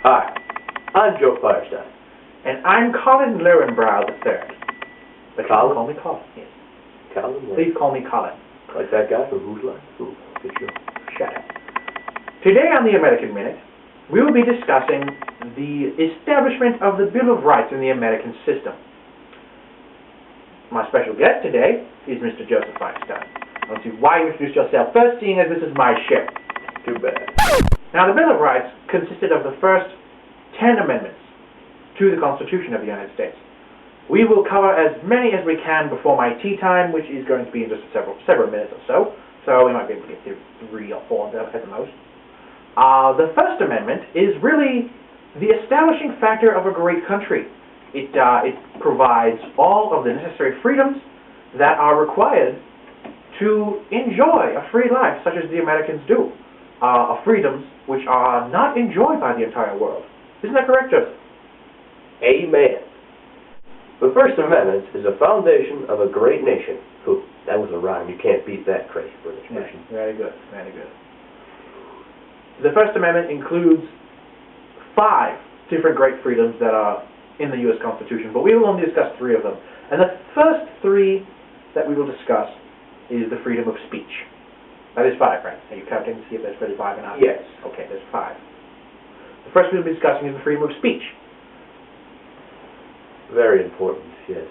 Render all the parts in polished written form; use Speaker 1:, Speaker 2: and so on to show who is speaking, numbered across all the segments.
Speaker 1: Hi, I'm Joe Firestein.
Speaker 2: And I'm Colin Lowenbrow III. But
Speaker 1: Colin?
Speaker 2: Call me Colin, yes.
Speaker 1: Colin?
Speaker 2: Please call me Colin.
Speaker 1: Like that guy from Who's Line? Who?
Speaker 2: Shut up. Today on the American Minute, we will be discussing the establishment of the Bill of Rights in the American system. My special guest today is Mr. Joseph Firestein. I don't see why you introduce yourself first, seeing as this is my show.
Speaker 1: Too bad.
Speaker 2: Now, the Bill of Rights consisted of the first 10 amendments to the Constitution of the United States. We will cover as many as we can before my tea time, which is going to be in just several minutes or so. So we might be able to get through 3 or 4 at the most. The First Amendment is really the establishing factor of a great country. It provides all of the necessary freedoms that are required to enjoy a free life, such as the Americans do. Freedoms which are not enjoyed by the entire world. Isn't that correct, Joseph?
Speaker 1: Amen. The First Amendment is a foundation of a great nation. Ooh, that was a rhyme. You can't beat that crazy British version.
Speaker 2: Yeah, very good, very good. The First Amendment includes 5 different great freedoms that are in the U.S. Constitution, but we will only discuss 3 of them. And the first 3 that we will discuss is the freedom of speech. That is 5, right? Are you counting to see if there's 35 or not?
Speaker 1: Yes.
Speaker 2: Okay, there's 5. The first we'll be discussing is the freedom of speech.
Speaker 1: Very important, yes.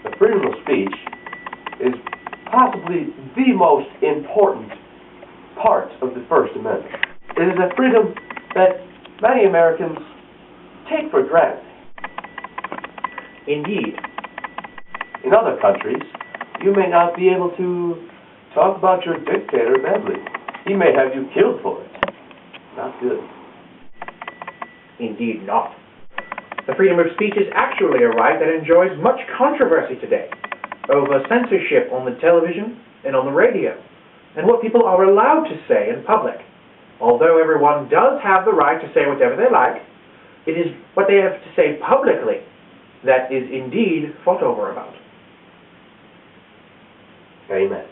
Speaker 1: The freedom of speech is possibly the most important part of the First Amendment. It is a freedom that many Americans take for granted.
Speaker 2: Indeed.
Speaker 1: In other countries, you may not be able to talk about your dictator badly. He may have you killed for it. Not good.
Speaker 2: Indeed not. The freedom of speech is actually a right that enjoys much controversy today over censorship on the television and on the radio, and what people are allowed to say in public. Although everyone does have the right to say whatever they like, it is what they have to say publicly that is indeed fought over about.
Speaker 1: Amen.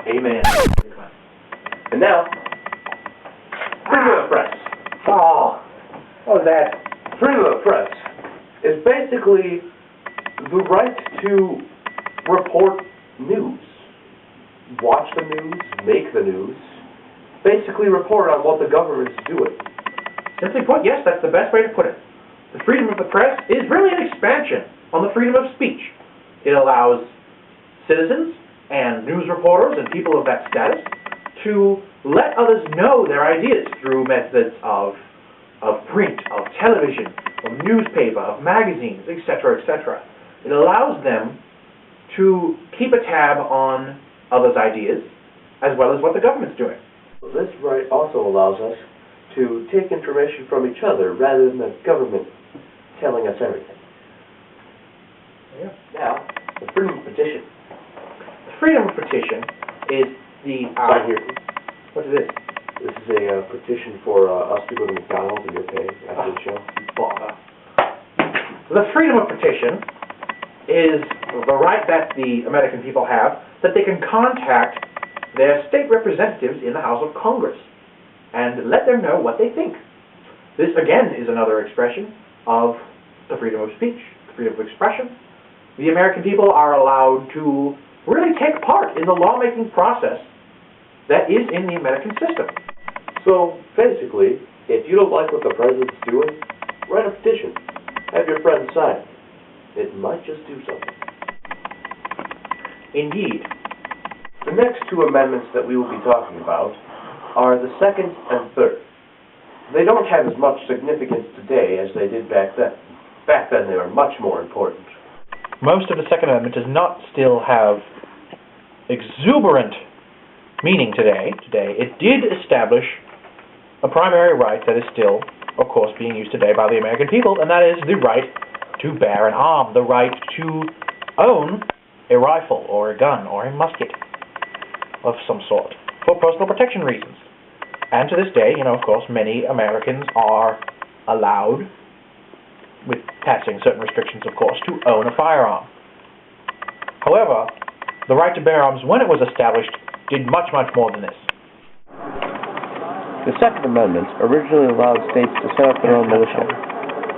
Speaker 2: Amen.
Speaker 1: And now, freedom of the press.
Speaker 2: Oh, what was that?
Speaker 1: Freedom of the press is basically the right to report news, watch the news, make the news, basically report on what the government is doing.
Speaker 2: Simply put, yes, that's the best way to put it. The freedom of the press is really an expansion on the freedom of speech. It allows citizens and news reporters and people of that status to let others know their ideas through methods of print, of television, of newspaper, of magazines, etc., etc. It allows them to keep a tab on others' ideas as well as what the government's doing.
Speaker 1: This right also allows us to take information from each other rather than the government telling us everything.
Speaker 2: Yeah.
Speaker 1: Now, the freedom of petition.
Speaker 2: Freedom of petition is the...
Speaker 1: Sign here.
Speaker 2: What is this?
Speaker 1: This is a petition for us to go to McDonald's and you're paying after the show.
Speaker 2: Bother. The freedom of petition is the right that the American people have that they can contact their state representatives in the House of Congress and let them know what they think. This, again, is another expression of the freedom of speech, the freedom of expression. The American people are allowed to really take part in the lawmaking process that is in the American system.
Speaker 1: So, basically, if you don't like what the president's doing, write a petition. Have your friends sign it. It might just do something.
Speaker 2: Indeed.
Speaker 1: The next 2 amendments that we will be talking about are the 2nd and 3rd. They don't have as much significance today as they did back then. Back then, they were much more important.
Speaker 2: Most of the Second Amendment does not still have exuberant meaning today. It did establish a primary right that is still, of course, being used today by the American people, and that is the right to bear an arm, the right to own a rifle or a gun or a musket of some sort for personal protection reasons. And to this day, of course, many Americans are allowed, with passing certain restrictions, of course, to own a firearm. However, the right to bear arms, when it was established, did much, much more than this.
Speaker 1: The Second Amendment originally allowed states to set up their own militia.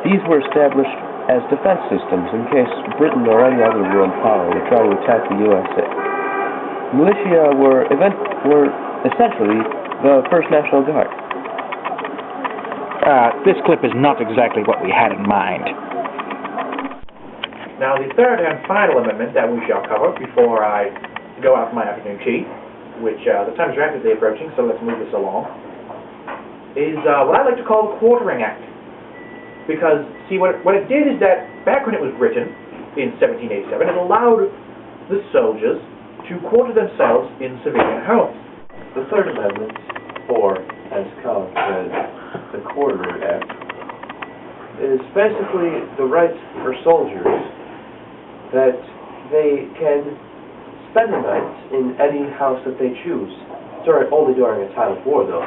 Speaker 1: These were established as defense systems in case Britain or any other world power would try to attack the USA. Militia were essentially the First National Guard.
Speaker 3: This clip is not exactly what we had in mind.
Speaker 2: Now, the third and final amendment that we shall cover before I go out for my afternoon tea, which the time is rapidly approaching, so let's move this along, is what I like to call the Quartering Act. Because, see, what it did is that, back when it was written, in 1787, it allowed the soldiers to quarter themselves in civilian homes.
Speaker 1: The Third Amendment, or, as Colin said, the Quartering Act, is basically the right for soldiers that they can spend the night in any house that they choose, only during a time of war, though.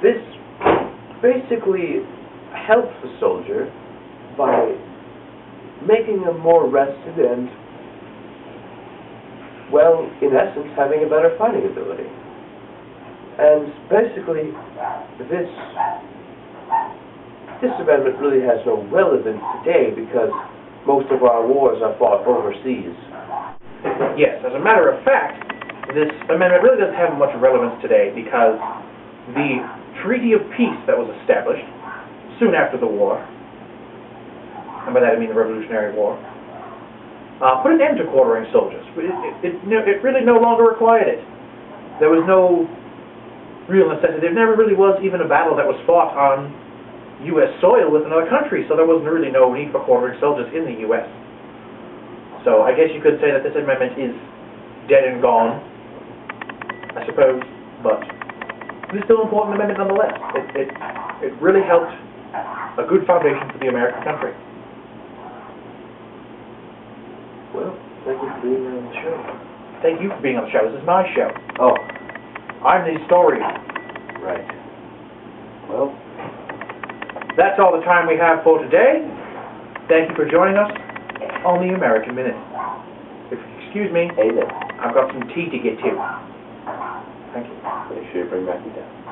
Speaker 1: This basically helps the soldier by making them more rested and, well, in essence, having a better fighting ability. And basically, this amendment really has no relevance today because most of our wars are fought overseas.
Speaker 2: Yes, as a matter of fact, this amendment really doesn't have much relevance today because the Treaty of Peace that was established soon after the war, and by that I mean the Revolutionary War, put an end to quartering soldiers. It really no longer required it. There was no real necessity. There never really was even a battle that was fought on U.S. soil with another country, so there wasn't really no need for quartering soldiers in the U.S. So I guess you could say that this amendment is dead and gone, I suppose, but it's still an important amendment nonetheless. It really helped a good foundation for the American country.
Speaker 1: Well, thank you for being on the show.
Speaker 2: Thank you for being on the show. This is my show.
Speaker 1: Oh.
Speaker 2: I'm the historian.
Speaker 1: Right. Well,
Speaker 2: that's all the time we have for today. Thank you for joining us on the American Minute. Excuse me.
Speaker 1: amen.
Speaker 2: I've got some tea to get to. Thank you.
Speaker 1: Make sure you bring back your dad.